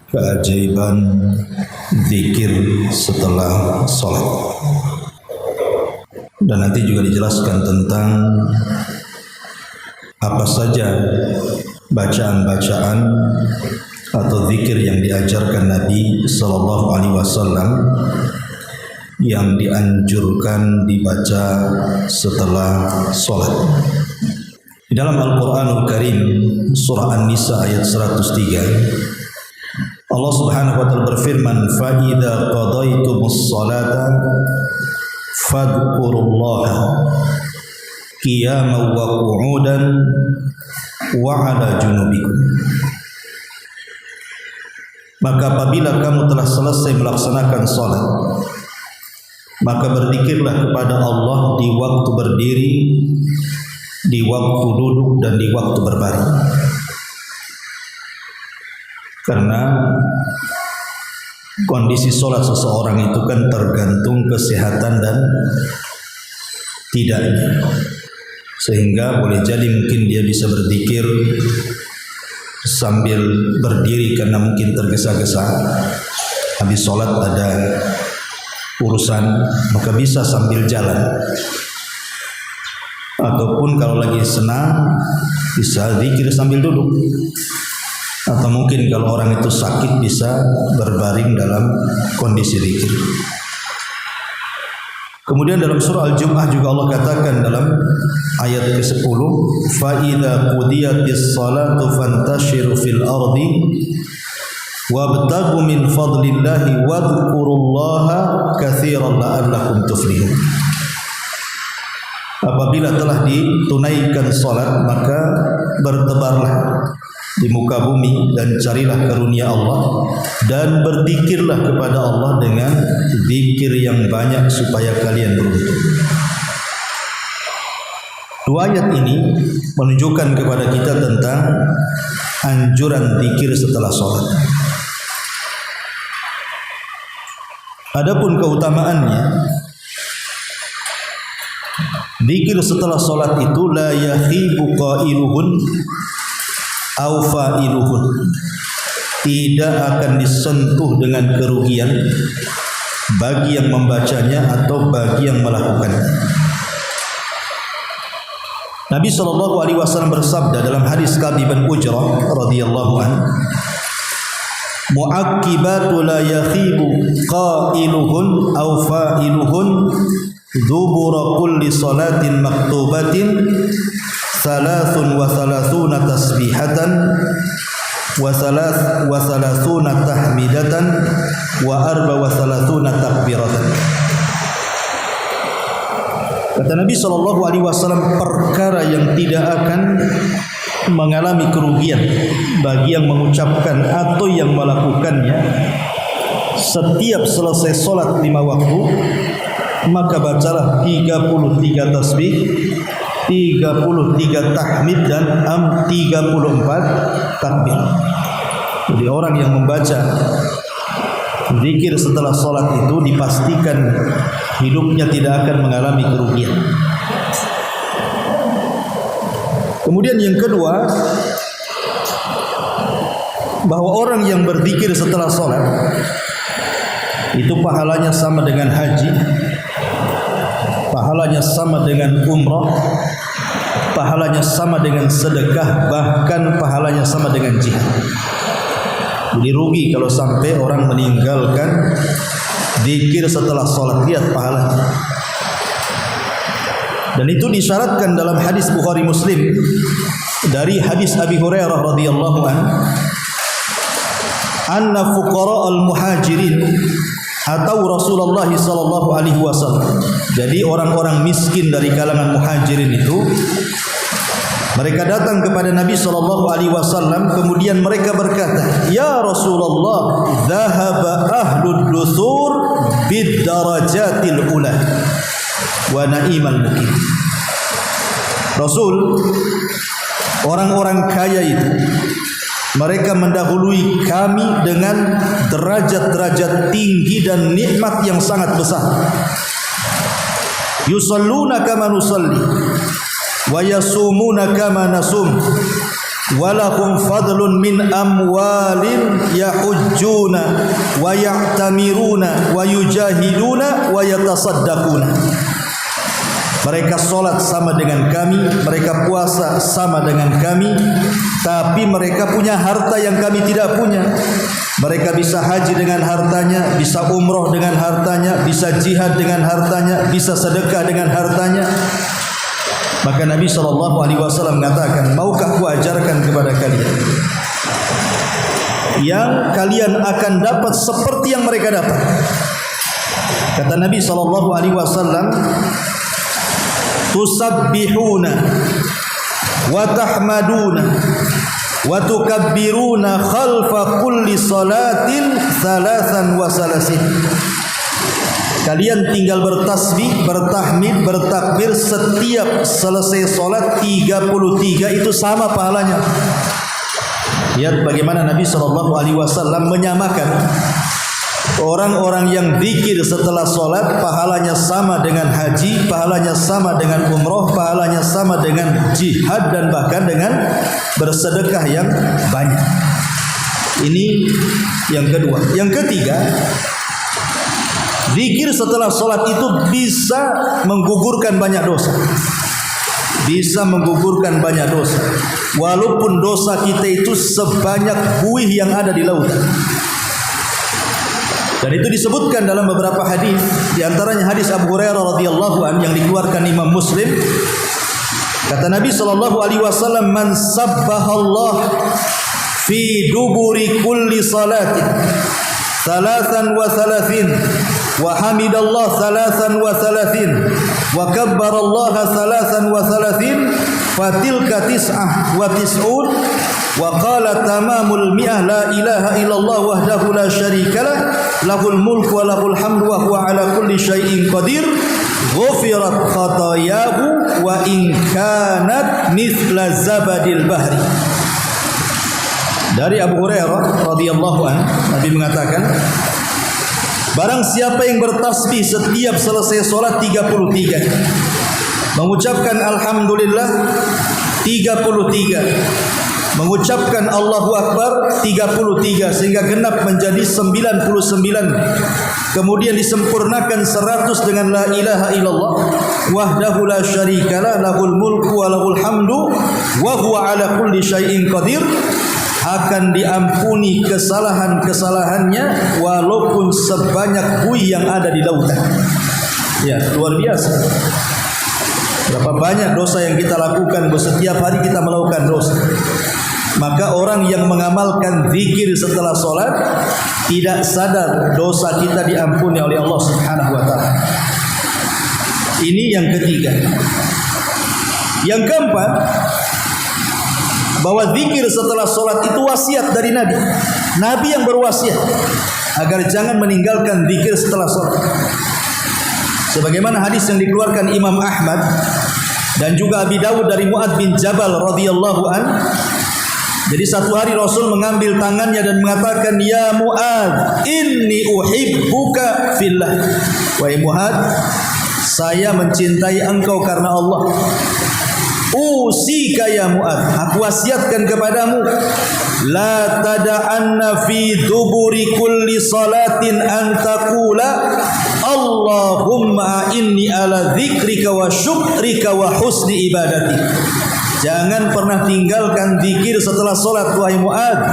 Keajaiban zikir setelah sholat. Dan nanti juga dijelaskan tentang apa saja bacaan-bacaan atau zikir yang diajarkan Nabi Sallallahu Alaihi Wasallam yang dianjurkan dibaca setelah sholat. Di dalam Al-Quranul Karim surah An-Nisa ayat 103, Allah Subhanahu wa taala berfirman, "Fa idza qadaytumus salata fadhkurullaha qiyaman wa qu'udan wa 'ala junubikum." Maka apabila kamu telah selesai melaksanakan salat, maka berzikirlah kepada Allah di waktu berdiri, di waktu duduk, dan di waktu berbaring. Karena kondisi sholat seseorang itu kan tergantung kesehatan dan tidaknya. Sehingga boleh jadi mungkin dia bisa berzikir sambil berdiri karena mungkin tergesa-gesa. Habis sholat ada urusan, maka bisa sambil jalan. Ataupun kalau lagi senang bisa zikir sambil duduk. Atau mungkin kalau orang itu sakit bisa berbaring dalam kondisi zikir. Kemudian dalam surah Al-Jumu'ah juga Allah katakan dalam ayat ke-10, "Fa idza qudiyatis salatu fantashiru fil ardi wabtaghu min fadlillahi wadhkurullaha katsiran la'allakum tuflihun." Apabila telah ditunaikan salat, maka bertebarlah di muka bumi dan carilah karunia Allah dan berzikirlah kepada Allah dengan zikir yang banyak supaya kalian beruntung. Dua ayat ini menunjukkan kepada kita tentang anjuran zikir setelah sholat. Adapun keutamaannya, zikir setelah sholat itu la yakhibu qailuhun aw fa'iluhun, tidak akan disentuh dengan kerugian bagi yang membacanya atau bagi yang melakukannya. Nabi SAW bersabda dalam hadis Ka'b bin Ujrah radhiyallahu anhu, "Mu'aqqibatu la yakhibu qailuhun aw fa'iluhun dubura kulli salatin maktubatin salasun wa salasuna tasbihatan wa salasuna tahmidatan wa arba wa salasuna takbiratan." Kata Nabi SAW, perkara yang tidak akan mengalami kerugian bagi yang mengucapkan atau yang melakukannya setiap selesai sholat 5 waktu, maka bacalah 33 tasbih, 33 tahmid, dan 34 takbir. Jadi orang yang membaca zikir setelah sholat itu dipastikan hidupnya tidak akan mengalami kerugian. Kemudian yang kedua, bahwa orang yang berzikir setelah sholat itu pahalanya sama dengan haji, pahalanya sama dengan umrah, pahalanya sama dengan sedekah, bahkan pahalanya sama dengan jihad. Jadi rugi kalau sampai orang meninggalkan zikir setelah sholat. Lihat pahalanya. Dan itu disyaratkan dalam hadis Bukhari Muslim dari hadis Abi Hurairah radhiyallahu anhu, anna fuqara al-muhajirin atau Rasulullah sallallahu alaihi wasallam. Jadi orang-orang miskin dari kalangan muhajirin itu mereka datang kepada Nabi sallallahu alaihi wasallam, kemudian mereka berkata, "Ya Rasulullah, dhahaba ahlud dusur bid darajatil ula wa na'imal muqim." Rasul, orang-orang kaya itu Mereka mendahului kami dengan derajat-derajat tinggi dan nikmat yang sangat besar. Yusalluna kama nusalli wa yasumuna kama nasum wa lahum fadlun min amwalin yahujjuna wa ya'tamiruna wa yujahiduna wa yatasaddaquna. Mereka solat sama dengan kami, mereka puasa sama dengan kami, tapi mereka punya harta yang kami tidak punya. Mereka bisa haji dengan hartanya, bisa umroh dengan hartanya, bisa jihad dengan hartanya, bisa sedekah dengan hartanya. Maka Nabi SAW mengatakan, maukah ku ajarkan kepada kalian yang kalian akan dapat seperti yang mereka dapat? Kata Nabi SAW, tusabbihuna wa tahmaduna wa tukabbiruna khalfa kulli salatin thalathan wa salasin. Kalian tinggal bertasbih, bertahmid, bertakbir setiap selesai solat 33, itu sama pahalanya. Lihat bagaimana Nabi SAW menyamakan orang-orang yang zikir setelah solat, pahalanya sama dengan haji, pahalanya sama dengan umroh, pahalanya sama dengan jihad, dan bahkan dengan bersedekah yang banyak. Ini yang kedua. Yang ketiga, zikir setelah solat itu bisa menggugurkan banyak dosa. Bisa menggugurkan banyak dosa. Walaupun dosa kita itu sebanyak buih yang ada di lautan. Dan itu disebutkan dalam beberapa hadis, di antaranya hadis Abu Hurairah radhiyallahu anhu yang dikeluarkan Imam Muslim. Kata Nabi SAW, man sabbahallah fi duburi kulli salatin thalathan wa thalathin wa hamidallah thalathan wa thalathin wa kabbarallaha thalathan wa thalathin fatilka tis'ah wa tis'un wa qala tamamul mi'ah la ilaha illallah wahdahu la syarikalah lahul mulku wa lahul hamdu wa huwa ala kulli syai'in qadir ghufirat khatayahu wa in kanat mithla zabadil bahri. Dari Abu Hurairah radhiyallahu anhu, Nabi mengatakan, barang siapa yang bertasbih setiap selesai solat 33, mengucapkan alhamdulillah 33, mengucapkan Allahu Akbar 33, sehingga genap menjadi 99, kemudian disempurnakan 100 dengan la ilaha illallah wahdahu la syarikalah lahul mulku wa lahul hamdu wa huwa ala kulli syai'in qadir, akan diampuni kesalahan-kesalahannya walaupun sebanyak buih yang ada di lautan. Ya, luar biasa. Berapa banyak dosa yang kita lakukan, setiap hari kita melakukan dosa. Maka orang yang mengamalkan zikir setelah solat tidak sadar dosa kita diampuni oleh Allah Subhanahu wa taala. Ini yang ketiga. Yang keempat, bahwa zikir setelah solat itu wasiat dari Nabi. Nabi yang berwasiat agar jangan meninggalkan zikir setelah solat. Sebagaimana hadis yang dikeluarkan Imam Ahmad dan juga Abi Dawud dari Mu'adz bin Jabal radhiyallahu an. Jadi satu hari Rasul mengambil tangannya dan mengatakan, ya Mu'adz, inni uhibbuka fillah. Wahai Mu'adz, saya mencintai engkau karena Allah. Usika ya Mu'adz, aku wasiatkan kepadamu, la tada'anna fi duburi kulli salatin an taqula Allahumma inni ala dzikrika wa syukrika wa husni ibadati. Jangan pernah tinggalkan zikir setelah solat wahai Mu'adz,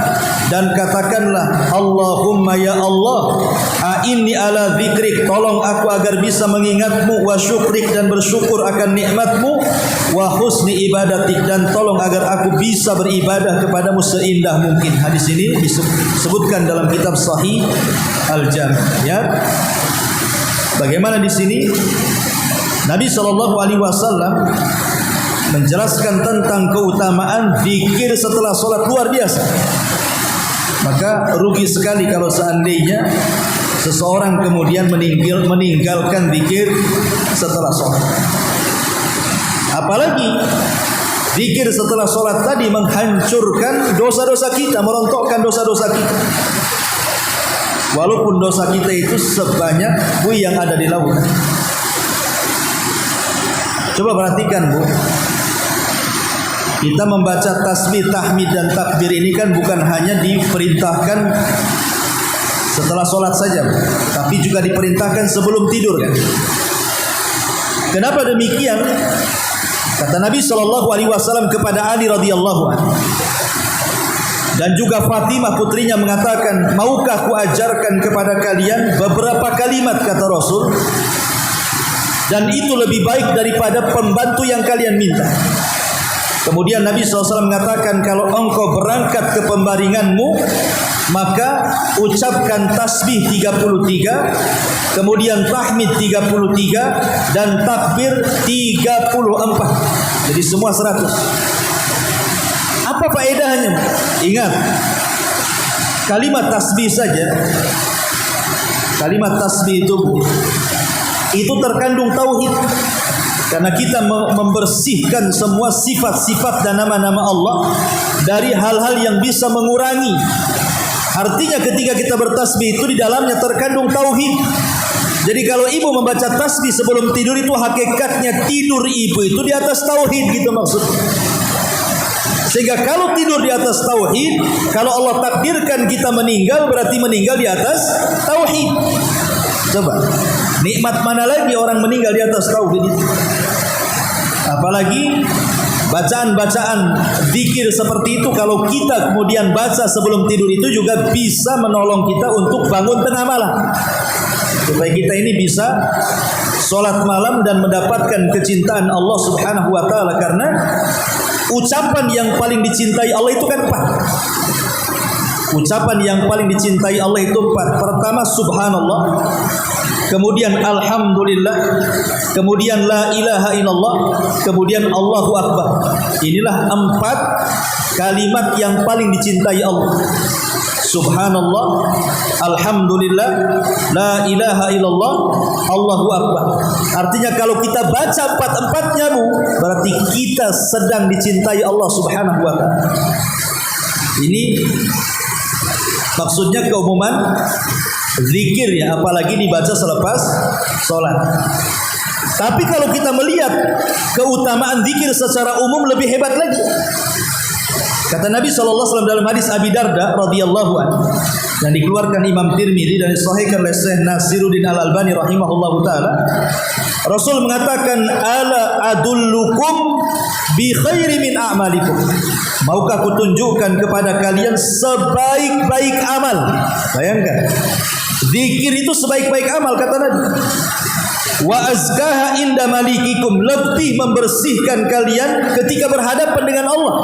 dan katakanlah, Allahumma ya Allah, a'inni ala dzikrik, tolong aku agar bisa mengingatmu, wa syukrik, dan bersyukur akan nikmatmu, wa husni ibadatik, dan tolong agar aku bisa beribadah kepadamu seindah mungkin. Hadis ini disebutkan dalam kitab Sahih Al-Jami'. Ya. Bagaimana di sini Nabi SAW menjelaskan tentang keutamaan zikir setelah solat, luar biasa. Maka rugi sekali kalau seandainya seseorang kemudian meninggalkan zikir setelah solat. Apalagi Zikir setelah solat tadi menghancurkan dosa-dosa kita, merontokkan dosa-dosa kita. Walaupun dosa kita itu sebanyak buih yang ada di lautan. Coba perhatikan Bu, kita membaca tasbih, tahmid dan takbir ini kan bukan hanya diperintahkan setelah solat saja, tapi juga diperintahkan sebelum tidur kan. Kenapa demikian? Kata Nabi SAW kepada Ali radhiyallahu anhu, dan juga Fatimah putrinya mengatakan, maukah ku ajarkan kepada kalian beberapa kalimat, kata Rasul, dan itu lebih baik daripada pembantu yang kalian minta. Kemudian Nabi SAW mengatakan, kalau engkau berangkat ke pembaringanmu, maka ucapkan tasbih 33, kemudian tahmid 33, dan takbir 34. Jadi semua 100. Apa faedahnya? Ingat, kalimat tasbih saja, kalimat tasbih itu terkandung tauhid. Karena kita membersihkan semua sifat-sifat dan nama-nama Allah dari hal-hal yang bisa mengurangi. Artinya ketika kita bertasbih itu di dalamnya terkandung tauhid. Jadi kalau ibu membaca tasbih sebelum tidur itu hakikatnya tidur ibu itu di atas tauhid, gitu maksudnya. Sehingga kalau tidur di atas tauhid, kalau Allah takdirkan kita meninggal, berarti meninggal di atas tauhid. Coba, nikmat mana lagi orang meninggal di atas tauhid itu? Apalagi bacaan-bacaan zikir seperti itu, kalau kita kemudian baca sebelum tidur itu juga bisa menolong kita untuk bangun tengah malam, supaya kita ini bisa sholat malam dan mendapatkan kecintaan Allah Subhanahu wa ta'ala. Karena ucapan yang paling dicintai Allah itu kan 4. Ucapan yang paling dicintai Allah itu 4. Pertama subhanallah, kemudian alhamdulillah, kemudian la ilaha illallah, kemudian Allahu akbar. Inilah 4 kalimat yang paling dicintai Allah. Subhanallah, alhamdulillah, la ilaha illallah, Allahu akbar. Artinya kalau kita baca 4-4-nya Bu, berarti kita sedang dicintai Allah Subhanahu wa ta'ala. Ini maksudnya keumuman zikir ya, apalagi dibaca selepas sholat. Tapi kalau kita melihat keutamaan zikir secara umum lebih hebat lagi. Kata Nabi SAW dalam hadis Abi Darda radhiyallahu anhu yang dikeluarkan Imam Tirmidzi dan disahihkan oleh Syekh Nasiruddin Al-Albani rahimahullahu taala, Rasul mengatakan, ala adullukum bi khairi min a'malikum. Maukah kutunjukkan kepada kalian sebaik-baik amal? Bayangkan, zikir itu sebaik-baik amal, kata Nabi. Wa azkaha inda malikikum, lebih membersihkan kalian ketika berhadapan dengan Allah.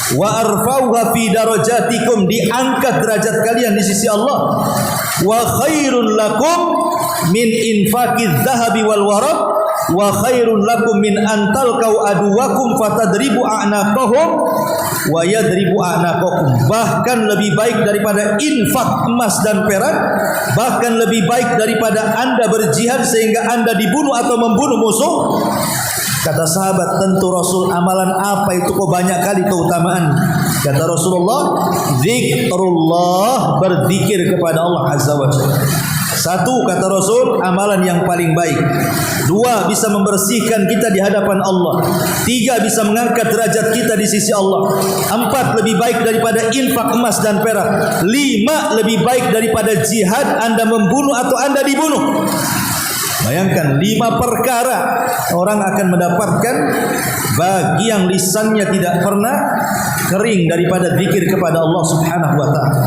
Wa arfauha fi darajatikum, diangkat derajat kalian di sisi Allah. Wa khairun lakum min infaqiz zahabi wal waraq, wa khairun lakum min antalqau aduwakum fatadribu a'naqahum wa yadribu a'naqakum. Bahkan lebih baik daripada infak emas dan perak, bahkan lebih baik daripada Anda berjihad sehingga Anda dibunuh atau membunuh musuh. Kata sahabat, tentu Rasul, amalan apa itu kok banyak kali keutamaan? Kata Rasulullah, zikrullah, berzikir kepada Allah Azza wa Jalla. 1, kata Rasul, amalan yang paling baik. 2, bisa membersihkan kita di hadapan Allah. 3, bisa mengangkat derajat kita di sisi Allah. 4, lebih baik daripada infak emas dan perak. 5, lebih baik daripada jihad, Anda membunuh atau Anda dibunuh. Bayangkan 5 perkara orang akan mendapatkan bagi yang lisannya tidak pernah kering daripada zikir kepada Allah Subhanahu wa ta'ala.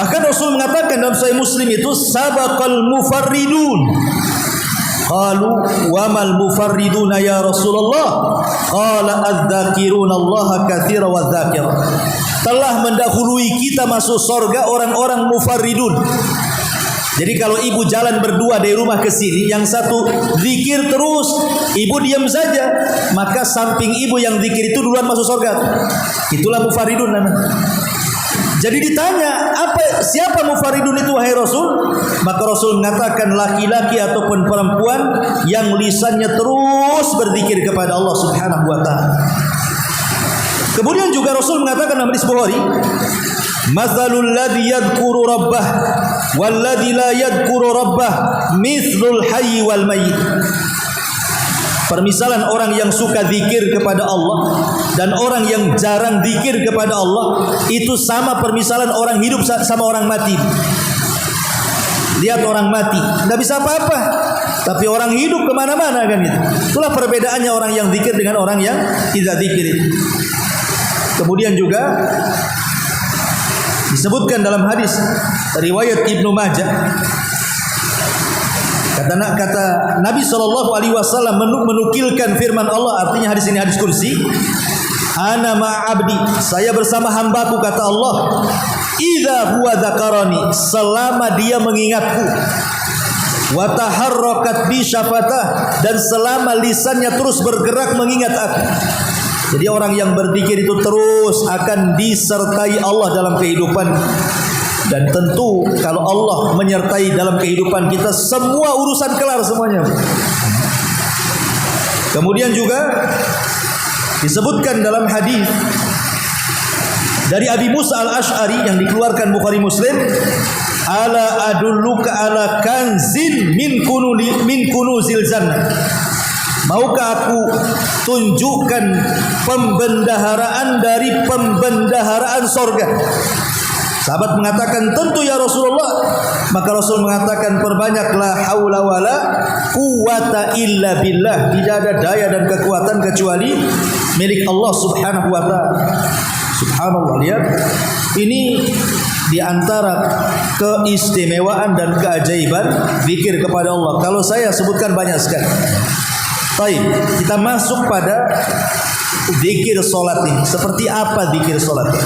Bahkan Rasul mengatakan dalam Sahih Muslim itu, sabaqal mufarridun. Qalu wa mal mufarriduna ya Rasulullah? Qala adz-dzakiruna Allah katsira wa dzakira. Telah mendahului kita masuk surga orang-orang mufarridun. Jadi kalau ibu jalan berdua dari rumah ke sini, yang satu zikir terus, ibu diam saja, maka samping ibu yang zikir itu duluan masuk surga. Itulah mufaridun namanya. Jadi ditanya, siapa mufaridun itu wahai Rasul? Maka Rasul mengatakan laki-laki ataupun perempuan yang lisannya terus berzikir kepada Allah Subhanahu wa taala. Kemudian juga Rasul mengatakan dalam hadis Bukhari, "Matsalul ladzi yadhkuru rabbah wal ladzi la yadhkuru rabbah mithlul hayy wal mayyit." Permisalan orang yang suka zikir kepada Allah dan orang yang jarang zikir kepada Allah itu sama permisalan orang hidup sama orang mati. Lihat orang mati, tidak bisa apa-apa, tapi orang hidup kemana-mana kan itu. Itulah perbedaannya orang yang zikir dengan orang yang tidak zikir. Kemudian juga disebutkan dalam hadis riwayat Ibnu Majah, kata Nabi SAW menukilkan firman Allah, artinya hadis ini hadis kursi, "Ana ma'abdi," saya bersama hambaku, kata Allah, "idza huwa dzakarani," selama dia mengingatku, "wa taharrakat bi syafatah," dan selama lisannya terus bergerak mengingat aku. Jadi orang yang berzikir itu terus akan disertai Allah dalam kehidupan. Dan tentu kalau Allah menyertai dalam kehidupan kita, semua urusan kelar semuanya. Kemudian juga disebutkan dalam hadis dari Abi Musa al-Ash'ari yang dikeluarkan Bukhari Muslim, "Ala adulluka ala kanzin min kunuzil jannah." Maukah aku tunjukkan pembendaharaan dari pembendaharaan sorga? Sahabat mengatakan, tentu ya Rasulullah. Maka Rasul mengatakan, perbanyaklah haula wala quwata illa billah. Tidak ada daya dan kekuatan kecuali milik Allah Subhanahu wa taala. Subhanallah, lihat. Ini di antara keistimewaan dan keajaiban zikir kepada Allah. Kalau saya sebutkan banyak sekali. Baik, kita masuk pada zikir salat ini. Seperti apa zikir salat ini?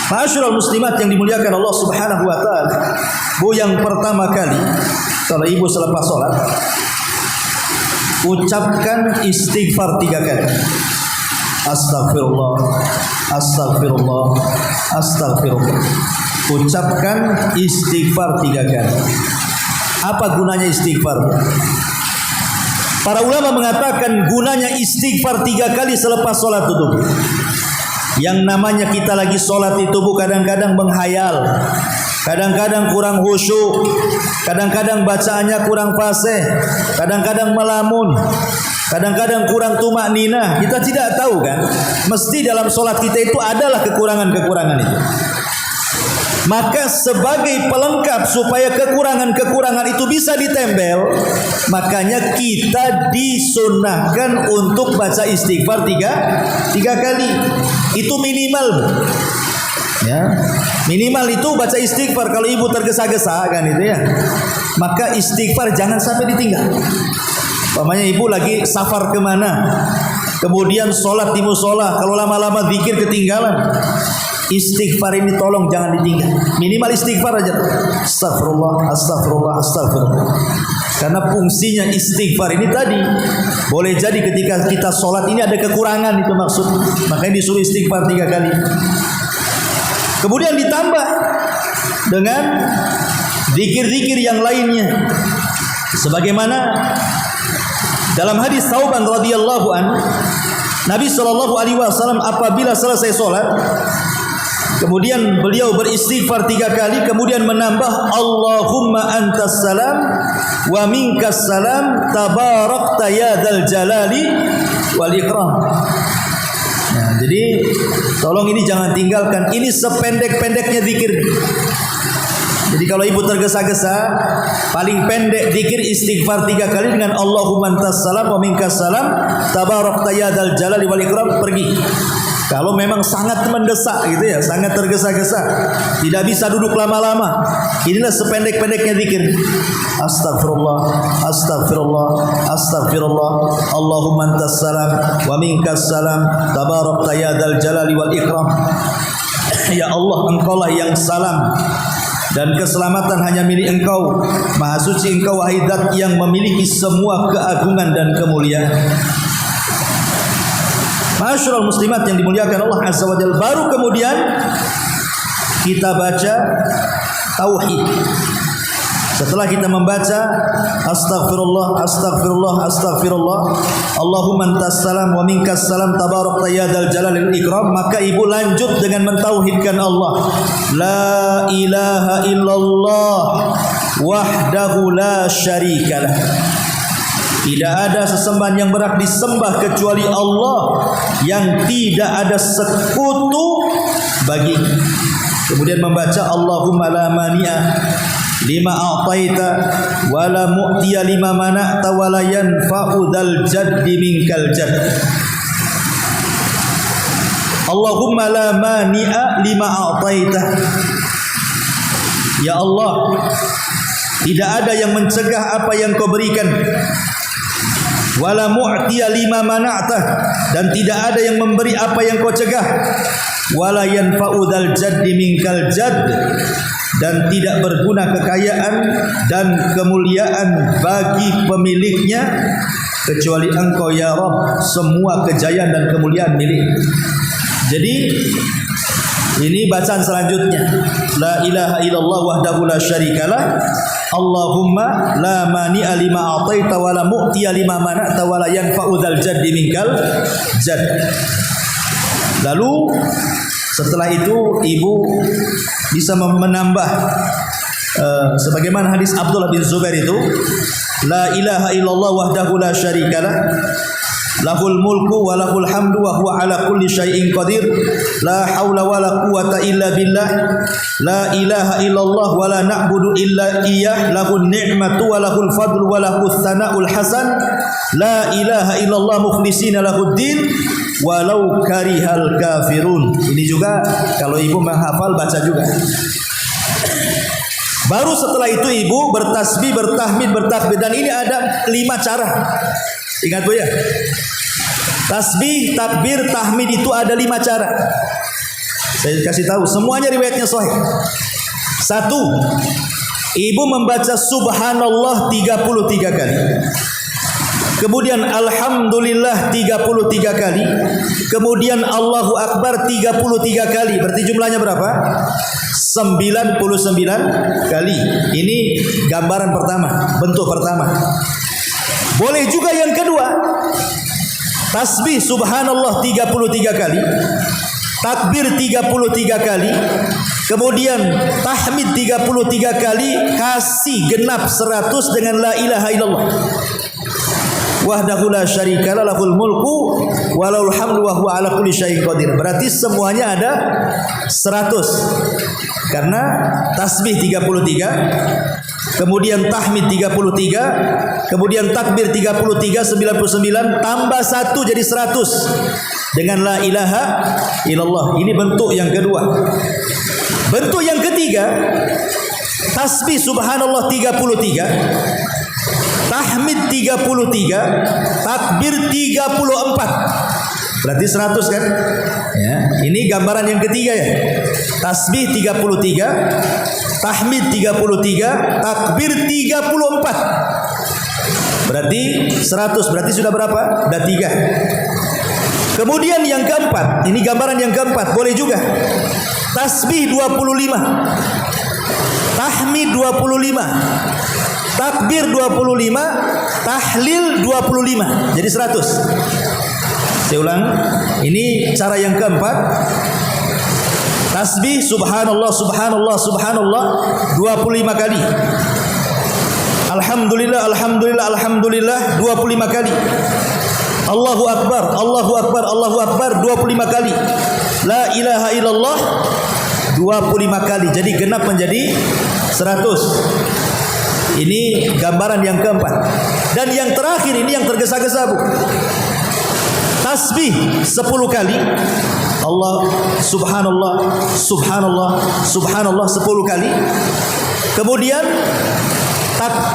Ma'asyiral muslimat yang dimuliakan Allah Subhanahu wa taala. Bu, yang pertama kali kalau ibu selepas salat ucapkan istighfar 3 kali. Astagfirullah, astagfirullah, astagfirullah. Ucapkan istighfar 3 kali. Apa gunanya istighfar? Para ulama mengatakan gunanya istighfar 3 kali selepas sholat itu. Yang namanya kita lagi sholat itu kadang-kadang menghayal, kadang-kadang kurang khusyuk, kadang-kadang bacaannya kurang fasih, kadang-kadang melamun, kadang-kadang kurang tumak nina. Kita tidak tahu kan, mesti dalam sholat kita itu adalah kekurangan-kekurangan itu. Maka sebagai pelengkap supaya kekurangan-kekurangan itu bisa ditempel, makanya kita disunnahkan untuk baca istighfar 3 kali. Itu minimal. Ya, minimal itu baca istighfar. Kalau ibu tergesa-gesa kan itu ya, maka istighfar jangan sampai ditinggal. Umpamanya ibu lagi safar kemana, kemudian sholat di musola, kalau lama-lama zikir ketinggalan, istighfar ini tolong jangan ditinggal. Minimal istighfar aja. Astagfirullah, astagfirullah, astagfirullah. Karena fungsinya istighfar ini tadi, boleh jadi ketika kita sholat ini ada kekurangan, itu maksud. Makanya disuruh istighfar 3 kali. Kemudian ditambah dengan zikir-zikir yang lainnya. Sebagaimana dalam hadis Thauban radhiyallahu an, Nabi SAW apabila selesai sholat, kemudian beliau beristighfar 3 kali, kemudian menambah Allahumma antas salam wa minkas salam tabarakta ya dzal jalali wal ikram. Nah, jadi tolong ini jangan tinggalkan. Ini sependek-pendeknya zikir. Jadi kalau ibu tergesa-gesa, paling pendek zikir istighfar 3 kali dengan Allahumma antas salam wa minkas salam tabarakta ya dzal jalali wal ikram, pergi. Kalau memang sangat mendesak gitu ya, sangat tergesa-gesa, tidak bisa duduk lama-lama, inilah sependek-pendeknya zikir. Astagfirullah, astagfirullah, astagfirullah. Allahumma antas salam wa minkas salam tabarakta ya dzal jalali wal ikram. Ya Allah, Engkaulah yang salam dan keselamatan hanya milik Engkau. Maha suci Engkau, wahai Zat yang memiliki semua keagungan dan kemuliaan. Ma'asyiral muslimat yang dimuliakan Allah Azza wa Jalla, baru kemudian kita baca tauhid. Setelah kita membaca astaghfirullah, astaghfirullah, astaghfirullah, Allahumma antas salam wa minkas salam tabarakta ya dzal jalali wal ikram, maka ibu lanjut dengan mentauhidkan Allah. La ilaha illallah wahdahu la syarikalah. Tidak ada sesembahan yang berhak disembah kecuali Allah yang tidak ada sekutu bagi. Kemudian membaca Allahumma la mani'a lima a'taita wa la mu'tiya lima mana'ta wa la yanfa'u dzal jaddi minkal jadd. Allahumma la mani'a lima a'taita. Ya Allah, tidak ada yang mencegah apa yang kau berikan. Wala mu'tiya lima mana'ta, dan tidak ada yang memberi apa yang kau cegah. Wala yanfa'u dzal jaddi minkal jadd, dan tidak berguna kekayaan dan kemuliaan bagi pemiliknya kecuali Engkau ya Rabb, semua kejayaan dan kemuliaan milik. Jadi ini bacaan selanjutnya, la ilaha illallah wahdahu la syarikalah, Allahumma la mani'a lima a'taita wa la mu'tiya lima mana'ta wa la yanfa'u dzal jaddi minkal jadd. Lalu setelah itu ibu bisa menambah sebagaimana hadis Abdullah bin Zubair itu, la ilaha illallah wahdahu la syarikalah, lahul mulku wa lahul hamdu wa huwa ala kulli syai'in qadir, la haula wa la quwata illa billah, la ilaha illallah wa la na'budu illa iyyah, lahun ni'matu wa lahul fadlu wa lahus tsana'ul hasan, la ilaha illallah mukhlishina lahuddin walau karihal kafirun. Ini juga kalau ibu menghafal baca juga. Baru setelah itu ibu bertasbih, bertahmid, bertakbir, dan ini ada 5 cara. Ingat Bu ya? Tasbih, takbir, tahmid itu ada 5 cara. Saya kasih tahu, semuanya riwayatnya sahih. 1. Ibu membaca subhanallah 33 kali. Kemudian alhamdulillah 33 kali. Kemudian Allahu Akbar 33 kali. Berarti jumlahnya berapa? 99 kali. Ini gambaran pertama, bentuk pertama. Boleh juga yang kedua. Tasbih subhanallah 33 kali. Takbir 33 kali. Kemudian tahmid 33 kali, kasih genap 100 dengan la ilaha illallah. Wahdahu la syarikalah, lahul mulku wa lahul hamdu wa huwa ala kulli syai'in qadir. Berarti semuanya ada 100. Karena tasbih 33, kemudian tahmid 33, kemudian takbir 33, 99 tambah 1 jadi 100 dengan la ilaha illallah. Ini bentuk yang kedua. Bentuk yang ketiga, tasbih subhanallah 33, tahmid 33, takbir 34. Berarti 100 kan? Ya, ini gambaran yang ketiga ya. Tasbih 33, tahmid 33, takbir 34. Berarti 100. Berarti sudah berapa? Sudah 3. Kemudian yang keempat, ini gambaran yang keempat, boleh juga. Tasbih 25, tahmid 25, takbir 25, tahlil 25. Jadi 100. Saya ulang, ini cara yang keempat. Tasbih subhanallah subhanallah subhanallah 25 kali. Alhamdulillah alhamdulillah alhamdulillah 25 kali. Allahu akbar Allahu akbar Allahu akbar 25 kali. La ilaha illallah 25 kali. Jadi genap menjadi 100. Ini gambaran yang keempat. Dan yang terakhir ini yang tergesa-gesa Bu. Tasbih 10 kali. Allah subhanallah subhanallah subhanallah 10 kali. Kemudian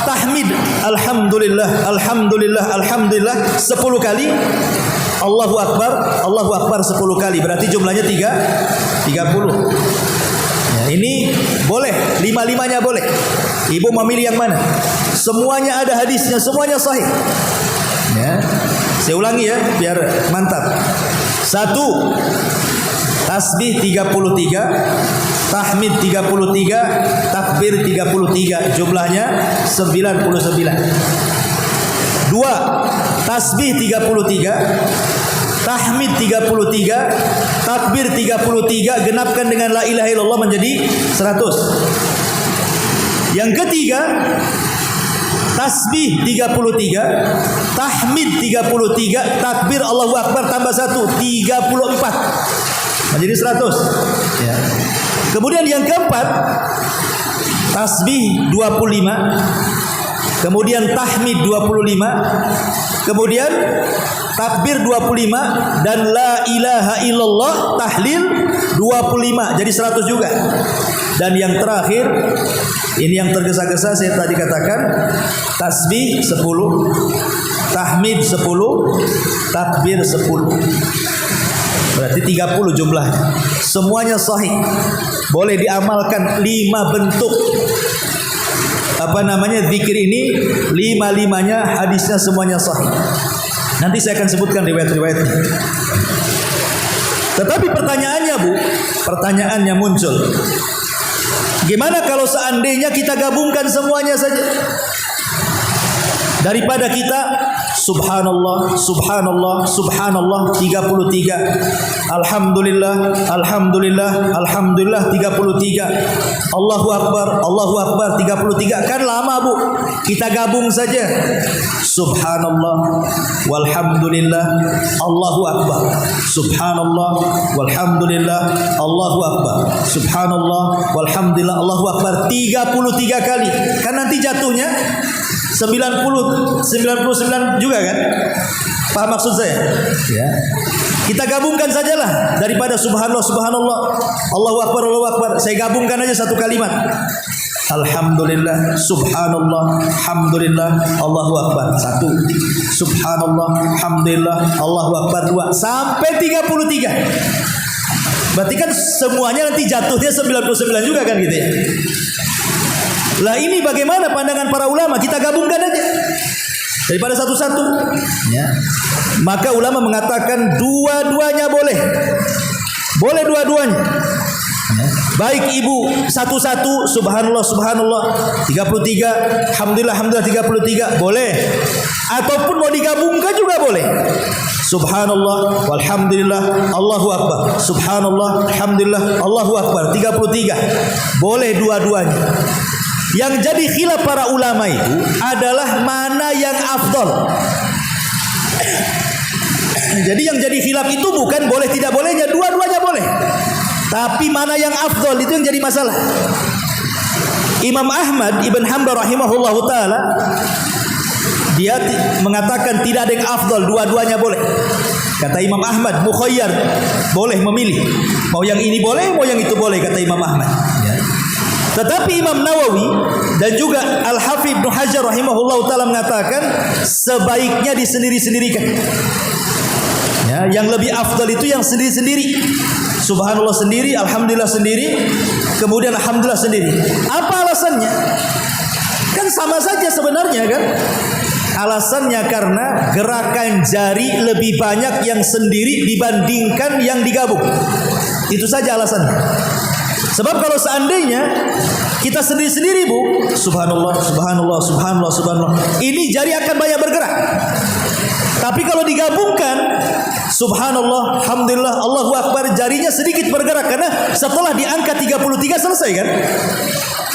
tahmid alhamdulillah alhamdulillah alhamdulillah 10 kali. Allahu akbar 10 kali. Berarti jumlahnya 30. Ya, ini boleh, 5-5-nya boleh. Ibu memilih yang mana? Semuanya ada hadisnya, semuanya sahih. Ya. Saya ulangi ya biar mantap. 1. Tasbih 33, tahmid 33, takbir 33, jumlahnya 99. 2. Tasbih 33, tahmid 33, takbir 33, genapkan dengan la ilaha illallah menjadi 100. Yang ketiga, tasbih 33, tahmid 33, takbir Allahu Akbar tambah 1, 34 menjadi 100 ya. Kemudian yang keempat, tasbih 25, kemudian tahmid 25, kemudian takbir 25, dan la ilaha illallah tahlil 25 jadi 100 juga. Dan yang terakhir, ini yang tergesa-gesa saya tadi katakan, tasbih 10, tahmid 10, takbir 10. Berarti 30 jumlahnya. Semuanya sahih. Boleh diamalkan 5 bentuk zikir ini, 5-5-nya hadisnya semuanya sahih. Nanti saya akan sebutkan riwayat-riwayatnya. Tetapi pertanyaannya muncul. Gimana kalau seandainya kita gabungkan semuanya saja? Daripada kita subhanallah, subhanallah, subhanallah 33, alhamdulillah, alhamdulillah, alhamdulillah 33, Allahu Akbar, Allahu Akbar 33, kan lama Bu. Kita gabung saja subhanallah, walhamdulillah, Allahu Akbar, subhanallah, walhamdulillah, Allahu Akbar, subhanallah, walhamdulillah, Allahu Akbar 33 kali. Kan nanti jatuhnya 99 juga kan? Paham maksud saya? Ya. Kita gabungkan sajalah daripada subhanallah, subhanallah, Allahu Akbar, Allahu Akbar. Saya gabungkan aja satu kalimat. Alhamdulillah, subhanallah, alhamdulillah, Allahu Akbar 1. Subhanallah, alhamdulillah, Allahu Akbar 2 sampai 33. Berarti kan semuanya nanti jatuhnya 99 juga kan gitu ya. Lah ini bagaimana pandangan para ulama? Kita gabungkan aja daripada satu-satu ya. Maka ulama mengatakan dua-duanya boleh. Boleh dua-duanya ya. Baik ibu satu-satu subhanallah, subhanallah 33, alhamdulillah, alhamdulillah 33 boleh. Ataupun mau digabungkan juga boleh. Subhanallah, walhamdulillah, Allahu Akbar, subhanallah, alhamdulillah, Allahu Akbar 33. Boleh dua-duanya. Yang jadi khilaf para ulama itu adalah mana yang afdal. Jadi yang jadi khilaf itu bukan boleh tidak bolehnya, dua-duanya boleh. Tapi mana yang afdal itu yang jadi masalah. Imam Ahmad Ibn Hanbal rahimahullahu taala dia mengatakan tidak ada yang afdal, dua-duanya boleh. Kata Imam Ahmad mukhayyar, boleh memilih. Mau yang ini boleh, mau yang itu boleh, kata Imam Ahmad ya. Tetapi Imam Nawawi dan juga Al-Hafidz Ibnu Hajar rahimahullah ta'ala mengatakan sebaiknya disendiri-sendirikan ya, yang lebih afdal itu yang sendiri-sendiri. Subhanallah sendiri, alhamdulillah sendiri, kemudian alhamdulillah sendiri. Apa alasannya? Kan sama saja sebenarnya kan. Alasannya karena gerakan jari lebih banyak yang sendiri dibandingkan yang digabung. Itu saja alasannya. Sebab kalau seandainya kita sendiri-sendiri Bu, subhanallah, subhanallah, subhanallah, subhanallah, ini jari akan banyak bergerak. Tapi kalau digabungkan, subhanallah, alhamdulillah, Allahu Akbar, jarinya sedikit bergerak karena setelah diangkat 33 selesai kan?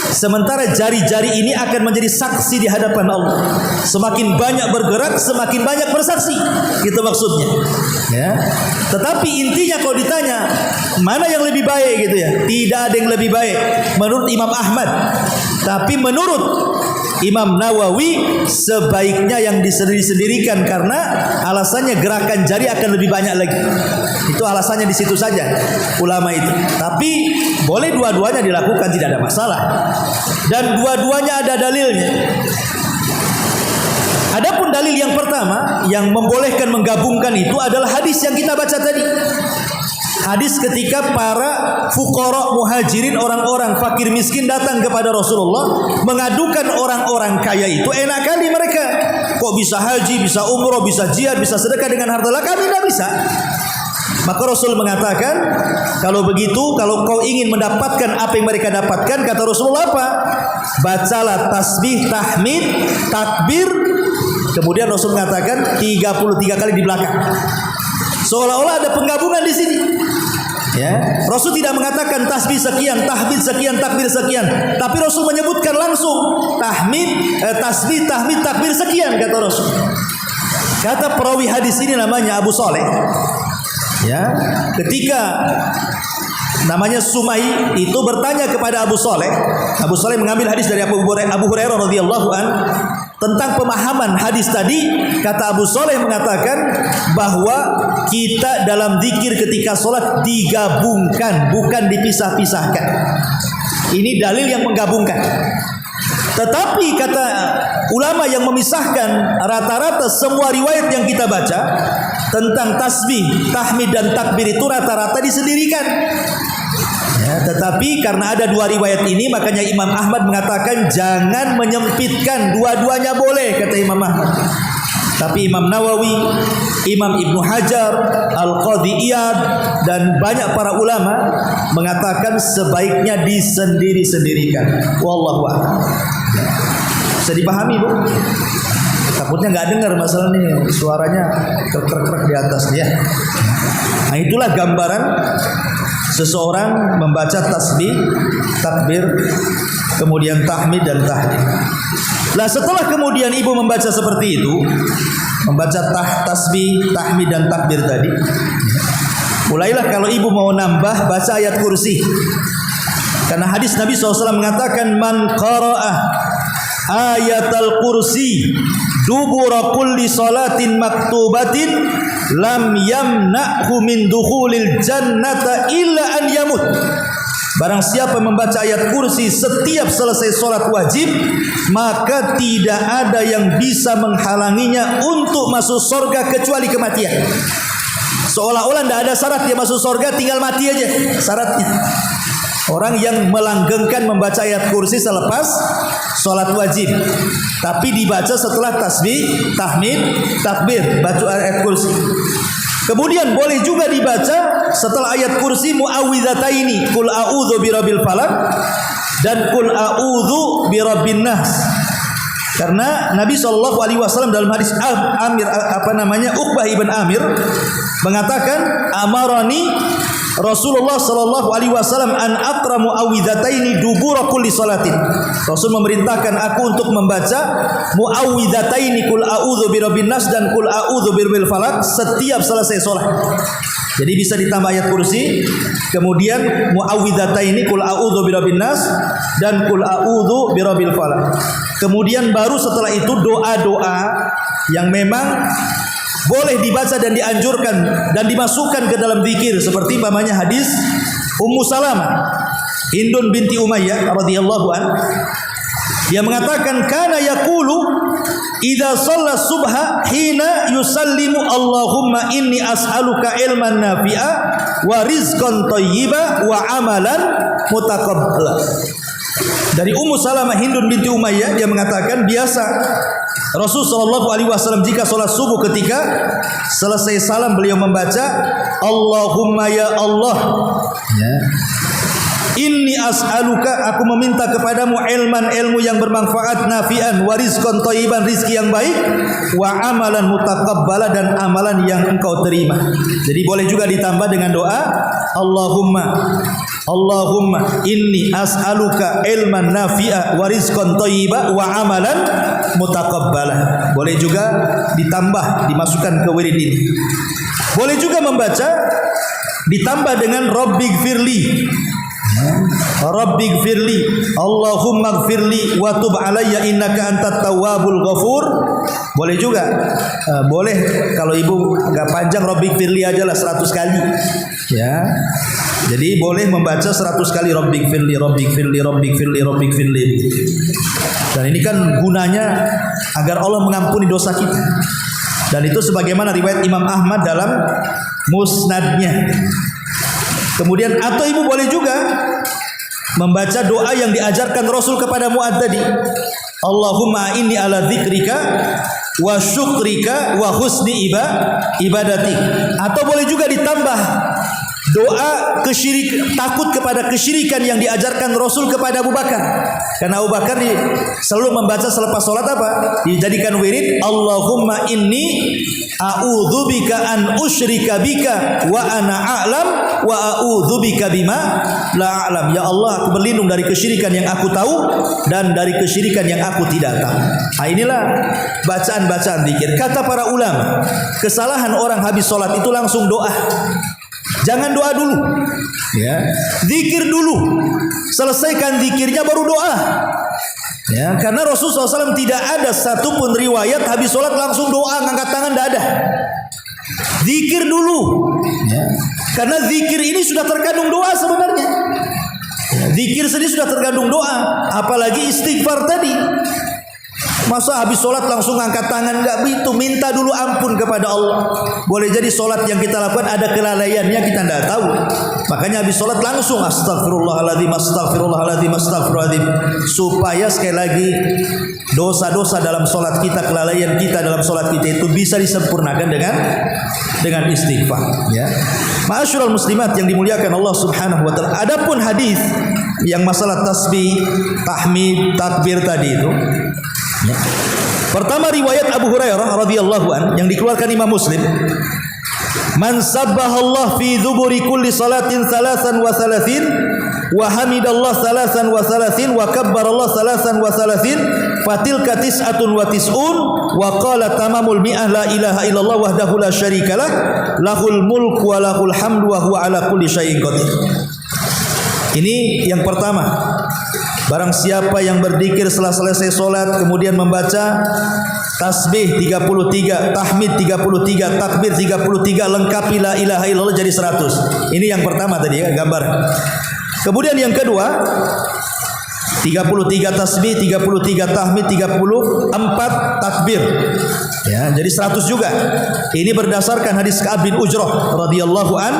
Sementara jari-jari ini akan menjadi saksi di hadapan Allah. Semakin banyak bergerak, semakin banyak bersaksi. Gitu maksudnya. Ya. Tetapi intinya kalau ditanya mana yang lebih baik gitu ya, tidak ada yang lebih baik menurut Imam Ahmad. Tapi menurut Imam Nawawi sebaiknya yang disendiri-sendirikan karena alasannya gerakan jari akan lebih banyak lagi. Itu alasannya di situ saja ulama itu. Tapi boleh dua-duanya dilakukan, tidak ada masalah. Dan dua-duanya ada dalilnya. Adapun dalil yang pertama yang membolehkan menggabungkan itu adalah hadis yang kita baca tadi. Hadis ketika para fuqara muhajirin, orang-orang fakir miskin datang kepada Rasulullah mengadukan orang-orang kaya itu enak kali mereka. Kok bisa haji, bisa umroh, bisa jihad, bisa sedekah dengan harta, kami tidak bisa. Maka Rasul mengatakan, kalau begitu, kalau kau ingin mendapatkan apa yang mereka dapatkan, kata Rasulullah apa? Bacalah tasbih, tahmid, takbir. Kemudian Rasul mengatakan 33 kali di belakang. Seolah-olah ada penggabungan di sini. Ya, Rasul tidak mengatakan tasbih sekian, tahmid sekian, takbir sekian, tapi Rasul menyebutkan langsung tasbih, tahmid, takbir sekian, kata Rasul. Kata perawi hadis ini namanya Abu Saleh. Ya, ketika namanya Sumai itu bertanya kepada Abu Saleh. Abu Saleh mengambil hadis dari Abu Hurairah radhiyallahu an tentang pemahaman hadis tadi. Kata Abu Saleh mengatakan bahwa kita dalam zikir ketika sholat digabungkan, bukan dipisah-pisahkan. Ini dalil yang menggabungkan. Tetapi kata ulama yang memisahkan, rata-rata semua riwayat yang kita baca tentang tasbih, tahmid dan takbir itu rata-rata disendirikan. Ya, tetapi karena ada dua riwayat ini, makanya Imam Ahmad mengatakan jangan menyempitkan, dua-duanya boleh, kata Imam Ahmad. Tapi Imam Nawawi, Imam Ibnu Hajar, Al-Qadhi Iyad dan banyak para ulama mengatakan sebaiknya disendiri-sendirikan. Wallahu a'lam. Bisa dipahami, Bu? Takutnya nggak dengar masalah ini, suaranya krek-krek di atas ya. Nah, itulah gambaran seseorang membaca tasbih, takbir, kemudian tahmid dan tahlil. Lah setelah kemudian ibu membaca seperti itu, membaca tasbih, tahmid dan takbir tadi, mulailah kalau ibu mau nambah baca ayat kursi. Karena hadis Nabi SAW mengatakan man qara'ah ayatal kursi dubura kulli salatin maktubatin lam yamna'hu min dukhulil jannata illa an yamut. Barang siapa membaca ayat kursi setiap selesai sholat wajib, maka tidak ada yang bisa menghalanginya untuk masuk surga kecuali kematian. Seolah-olah tidak ada syarat dia masuk surga, tinggal mati aja syaratnya. Orang yang melanggengkan membaca ayat kursi selepas sholat wajib, tapi dibaca setelah tasbih, tahmid, takbir, baca ayat kursi. Kemudian boleh juga dibaca setelah ayat kursi muawwidhataini, qul a'udzu birabbil falaq dan qul a'udzu birabbin nas. Karena Nabi SAW dalam hadis Uqbah ibn Amir mengatakan amarani Rasulullah SAW an aqra muawwidhataini dubura kulli salatin. Rasul memerintahkan aku untuk membaca muawwidhataini qul a'udzu birabbin nas dan qul a'udzu birabbil falaq setiap selesai salat. Jadi bisa ditambah ayat kursi, kemudian muawwidhataini qul a'udzu birabbin nas dan qul a'udzu birabbil falaq. Kemudian baru setelah itu doa-doa yang memang boleh dibaca dan dianjurkan dan dimasukkan ke dalam zikir, seperti umpamanya hadis Ummu Salamah Hindun binti Umayyah radhiyallahu an. Dia mengatakan kana yaqulu idza shalla subha hina yusallimu Allahumma inni as'aluka ilman nafi'a wa rizqan thayyiba wa amalan mutaqabbala. Dari Ummu Salamah Hindun binti Umayyah, dia mengatakan biasa Rasul SAW jika sholat subuh ketika selesai salam beliau membaca Allahumma ya Allah ya, inni as'aluka, aku meminta kepadamu ilmu yang bermanfaat, nafi'an, wa rizqan thayyiban, rizki yang baik, wa amalan mutaqabbala, dan amalan yang engkau terima. Jadi boleh juga ditambah dengan doa Allahumma inni as'aluka ilman nafi'a wa rizqan thayyiba wa amalan mutaqabbala. Boleh juga ditambah, dimasukkan ke wirid ini. Boleh juga membaca ditambah dengan Rabbighfirli, Rabbighfirli, Allahumma gfirli wa tub alayya innaka antat tawwabul ghafur. Boleh juga, boleh kalau ibu agak panjang Rabbighfirli aja lah 100 kali ya. Jadi boleh membaca 100 kali Rabbighfirli, Rabbighfirli, Rabbighfirli, Rabbighfirli. Dan ini kan gunanya agar Allah mengampuni dosa kita. Dan itu sebagaimana riwayat Imam Ahmad dalam musnadnya. Kemudian atau ibu boleh juga membaca doa yang diajarkan Rasul kepada Mu'adz tadi. Allahumma inni ala dzikrika wa syukrika wa husni ibadati. Atau boleh juga ditambah doa takut kepada kesyirikan yang diajarkan Rasul kepada Abu Bakar. Karena Abu Bakar selalu membaca selepas sholat apa? Dijadikan wirid, Allahumma inni a'udzubika an usyrika bika wa ana a'lam wa a'udzubika bima la a'lam. Ya Allah, aku berlindung dari kesyirikan yang aku tahu dan dari kesyirikan yang aku tidak tahu. Nah, inilah bacaan-bacaan zikir. Kata para ulama, kesalahan orang habis sholat itu langsung doa. Jangan doa dulu, ya. Zikir dulu. Selesaikan zikirnya baru doa. Ya, karena Rasulullah SAW tidak ada satupun riwayat habis sholat langsung doa, ngangkat tangan, tidak ada. Zikir dulu, ya. Karena zikir ini sudah terkandung doa sebenarnya. Ya, zikir sendiri sudah terkandung doa, apalagi istighfar tadi. Masa habis sholat langsung angkat tangan? Enggak begitu. Minta dulu ampun kepada Allah. Boleh jadi sholat yang kita lakukan ada kelalaiannya, kita tidak tahu. Makanya habis sholat langsung astagfirullahaladzim, astagfirullahaladzim, astagfirullahaladzim. Supaya sekali lagi dosa-dosa dalam sholat kita, kelalaian kita dalam sholat kita itu bisa disempurnakan dengan istighfar. Ya. Ma'asyiral muslimat yang dimuliakan Allah Subhanahu wa taala. Adapun hadis yang masalah tasbih, tahmid, takbir tadi itu, ya. Pertama riwayat Abu Hurairah radhiyallahu an yang dikeluarkan Imam Muslim. Man sabbahallah fi dzuburi kulli salatin salasan wa salasin wa hamidallah salasan wa salasin wa kabbarallah salasan wa salasin fatilka tis'atun wa tis'un wa qala tamamul mi'ah la ilaha illallah wahdahu la syarikalah lahul mulku wa lahul hamdu wa huwa ala kulli syai'in qadir. Ini yang pertama. Barang siapa yang berzikir setelah selesai solat kemudian membaca tasbih 33, tahmid 33, takbir 33, lengkapi la ilaha illallah jadi 100. Ini yang pertama tadi ya, gambar. Kemudian yang kedua 33 tasbih, 33 tahmid, 34 takbir. Ya, jadi 100 juga. Ini berdasarkan hadis Ka'ab bin Ujrah radhiyallahu an.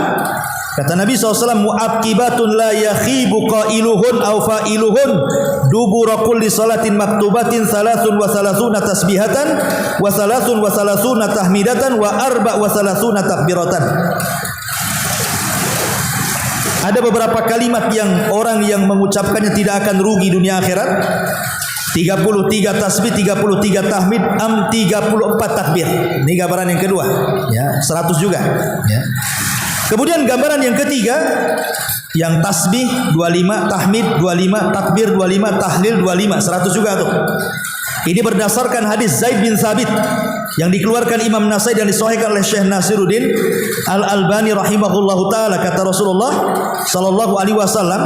Kata Nabi SAW, mu'aqibatun la yakhibu qailuhun aw fa'iluhun dubura kulli salatin maktubatin salasun wa salasuna tasbihatan wa salasun wa salasuna tahmidatan wa arba wa salasuna takbiratan. Ada beberapa kalimat yang orang yang mengucapkannya tidak akan rugi dunia akhirat. 33 tasbih, 33 tahmid, 34 takbir. Ini gambaran yang kedua, ya, 100 juga, ya. Kemudian gambaran yang ketiga, yang tasbih 25, tahmid 25, takbir 25, tahlil 25, 100 juga tuh. Ini berdasarkan hadis Zaid bin Thabit yang dikeluarkan Imam Nasai dan disahihkan oleh Syekh Nasiruddin Al-Albani rahimahullahu taala. Kata Rasulullah sallallahu alaihi wasallam,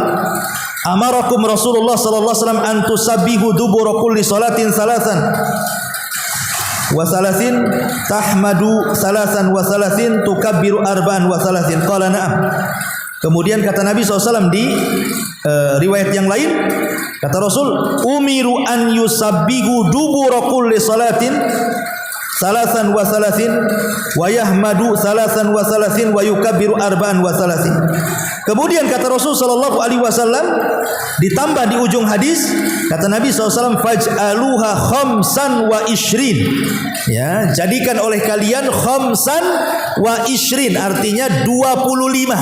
amarakum Rasulullah sallallahu alaihi wasallam an tusabbihu dubura kulli salatin salasan wa salasin tahmadu salasan wa salasin tukabbiru arba'an wa salasin. Qala na'am. Kemudian kata Nabi SAW di riwayat yang lain, kata Rasul, umiru an yusabbihu dubura kulli salatin salasan wa salasin wa yahmadu salasan wa salasin wa yukabbiru arba'an wa salasin. Kemudian kata Rasul sallallahu alaihi wasallam ditambah di ujung hadis, kata Nabi SAW, faj'aluha khamsan wa ishrin. Ya, jadikan oleh kalian khamsan wa ishrin, artinya 25.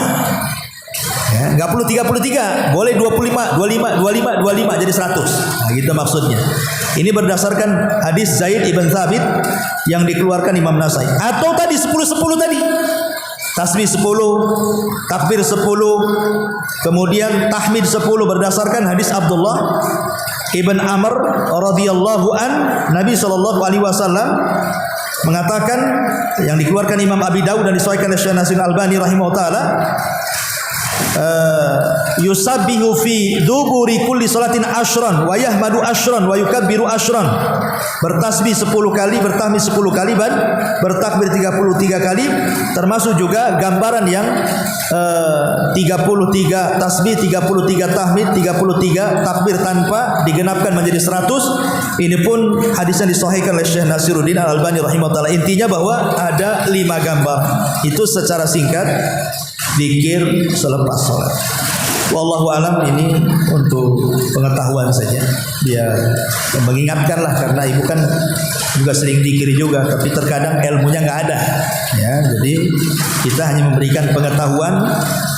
Ya, enggak perlu 33, boleh 25, 25 jadi 100. Nah, gitu maksudnya. Ini berdasarkan hadis Zaid ibn Thabit yang dikeluarkan Imam Nasai. Atau tadi 10 tadi. Tasbih 10, takbir 10, kemudian tahmid 10 berdasarkan hadis Abdullah ibn Amr radhiyallahu an. Nabi sallallahu alaihi wasallam mengatakan, yang dikeluarkan Imam Abi Dawud dan disahihkan oleh Syekh Nasiruddin Albani rahimahullah taala, yusabbihu fi duburi kulli salatin ashran wa yahmadu ashran wa yukabbiru ashran. Bertasbih 10 kali, bertahmid 10 kali, dan bertakbir 33 kali. Termasuk juga gambaran yang 33 tasbih, 33 tahmid, 33 takbir tanpa digenapkan menjadi 100. Ini pun hadis yang disahihkan oleh Syekh Nasiruddin Al-Albani rahimahullah. Intinya bahwa ada 5 gambar. Itu secara singkat zikir selepas sholat. Wallahu alam, ini untuk pengetahuan saja. Dia mengingatkan lah, karena ibu kan juga sering zikir juga, tapi terkadang ilmunya nggak ada. Ya, jadi kita hanya memberikan pengetahuan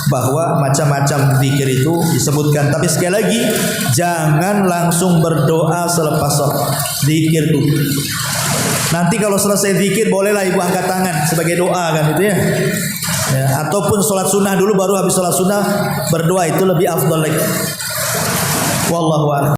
bahwa macam-macam zikir itu disebutkan. Tapi sekali lagi, jangan langsung berdoa selepas zikir itu. Nanti kalau selesai zikir bolehlah ibu angkat tangan sebagai doa kan itu ya. Ya, ataupun sholat sunnah dulu, baru habis sholat sunnah berdoa, itu lebih afdal lagi. Wallahu a'lam.